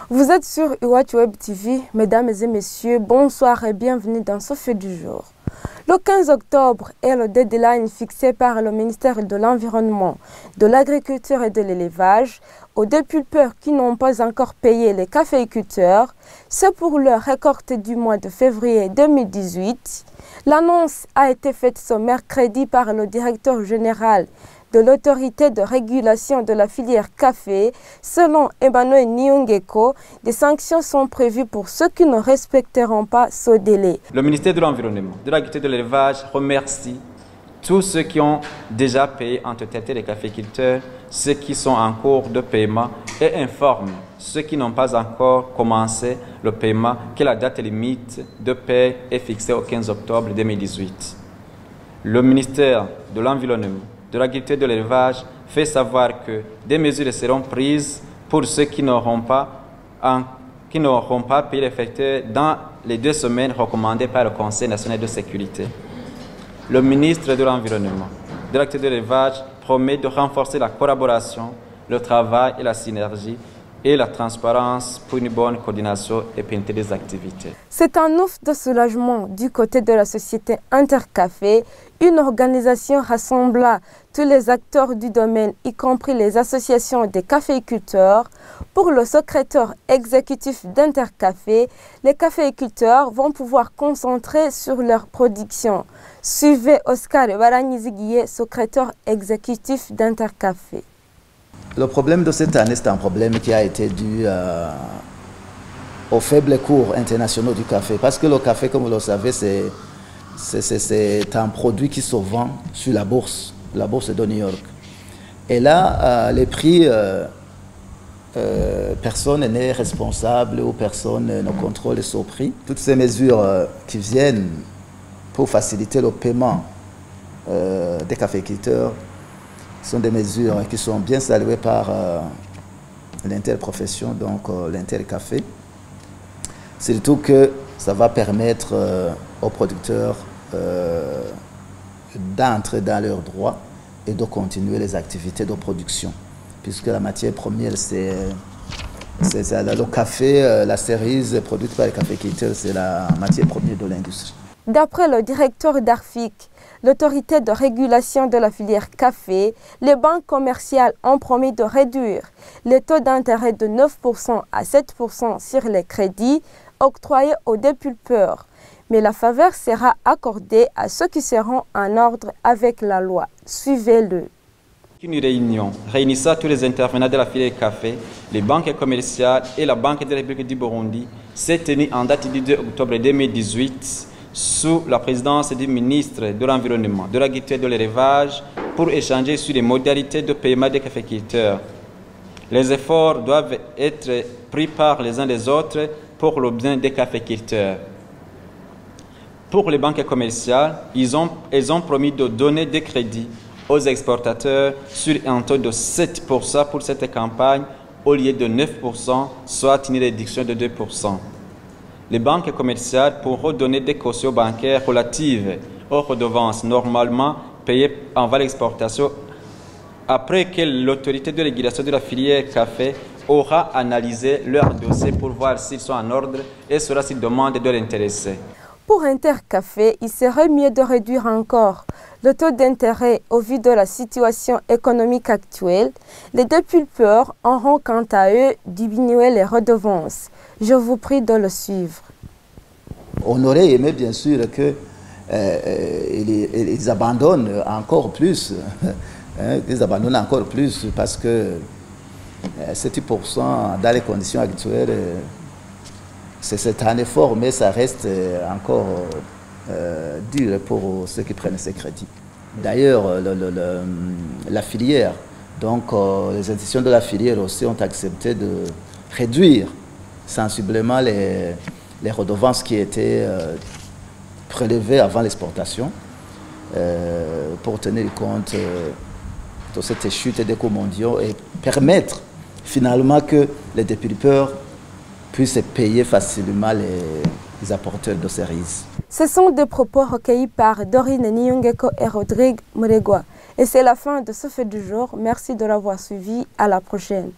Vous êtes sur Iwachu Web TV, mesdames et messieurs, bonsoir et bienvenue dans ce fait du jour. Le 15 octobre est le deadline fixé par le ministère de l'Environnement, de l'Agriculture et de l'Élevage aux dépulpeurs qui n'ont pas encore payé les caféiculteurs. C'est pour leur récolte du mois de février 2018. L'annonce a été faite ce mercredi par le directeur général de l'autorité de régulation de la filière café. Selon Emmanuel Nyongeko, des sanctions sont prévues pour ceux qui ne respecteront pas ce délai. Le ministère de l'Environnement, de l'Agriculture et de l'Élevage remercie tous ceux qui ont déjà payé en totalité les caféiculteurs, ceux qui sont en cours de paiement et informe ceux qui n'ont pas encore commencé le paiement que la date limite de paie est fixée au 15 octobre 2018. Le ministère de l'Environnement, de l'Agriculture et de l'Élevage fait savoir que des mesures seront prises pour ceux qui n'auront pas payé les facteurs dans les 2 semaines recommandées par le Conseil national de sécurité. Le ministre de l'Environnement, de l'Agriculture et de l'Élevage promet de renforcer la collaboration, le travail et la synergie et la transparence pour une bonne coordination et pérennité des activités. C'est un ouf de soulagement du côté de la société Intercafé. Une organisation rassembla tous les acteurs du domaine, y compris les associations des caféiculteurs. Pour le secrétaire exécutif d'Intercafé, les caféiculteurs vont pouvoir concentrer sur leur production. Suivez Oscar Baranyizigiye, secrétaire exécutif d'Intercafé. Le problème de cette année, c'est un problème qui a été dû aux faibles cours internationaux du café. Parce que le café, comme vous le savez, c'est un produit qui se vend sur la bourse de New York. Et là, les prix, personne n'est responsable ou personne ne contrôle ce prix. Toutes ces mesures qui viennent pour faciliter le paiement des caféiculteurs sont des mesures qui sont bien saluées par l'interprofession, donc l'Intercafé. Surtout que ça va permettre aux producteurs d'entrer dans leurs droits et de continuer les activités de production. Puisque la matière première, c'est le café, la cerise produite par les caféiculteurs, c'est la matière première de l'industrie. D'après le directeur d'ARFIC, l'autorité de régulation de la filière café, les banques commerciales ont promis de réduire les taux d'intérêt de 9% à 7% sur les crédits octroyés aux dépulpeurs. Mais la faveur sera accordée à ceux qui seront en ordre avec la loi. Suivez-le. Une réunion réunissant tous les intervenants de la filière café, les banques commerciales et la Banque de la République du Burundi s'est tenue en date du 2 octobre 2018 sous la présidence du ministre de l'Environnement, de l'Agriculture et de l'Élevage pour échanger sur les modalités de paiement des caféiculteurs. Les efforts doivent être pris par les uns les autres pour le bien des caféiculteurs. Pour les banques commerciales, elles ont promis de donner des crédits aux exportateurs sur un taux de 7% pour cette campagne au lieu de 9%, soit une réduction de 2%. Les banques commerciales pourront donner des cautions bancaires relatives aux redevances normalement payées envers l'exportation après que l'autorité de régulation de la filière café aura analysé leur dossier pour voir s'ils sont en ordre et cela s'ils demandent de l'intéresser. Pour Intercafé, il serait mieux de réduire encore le taux d'intérêt au vu de la situation économique actuelle. Les dépulpeurs auront quant à eux diminué les redevances. Je vous prie de le suivre. On aurait aimé bien sûr qu'ils abandonnent encore plus, ils abandonnent encore plus parce que 7% dans les conditions actuelles, c'est un effort, mais ça reste encore dur pour ceux qui prennent ces crédits. D'ailleurs, la filière, donc les institutions de la filière aussi ont accepté de réduire sensiblement les redevances qui étaient prélevées avant l'exportation pour tenir compte de cette chute des coûts mondiaux et permettre finalement que les dépulpeurs puissent payer facilement les apporteurs de cerises. Ce sont des propos recueillis par Dorine Nyongeko et Rodrigue Muregwa. Et c'est la fin de ce fait du jour. Merci de l'avoir suivi. À la prochaine.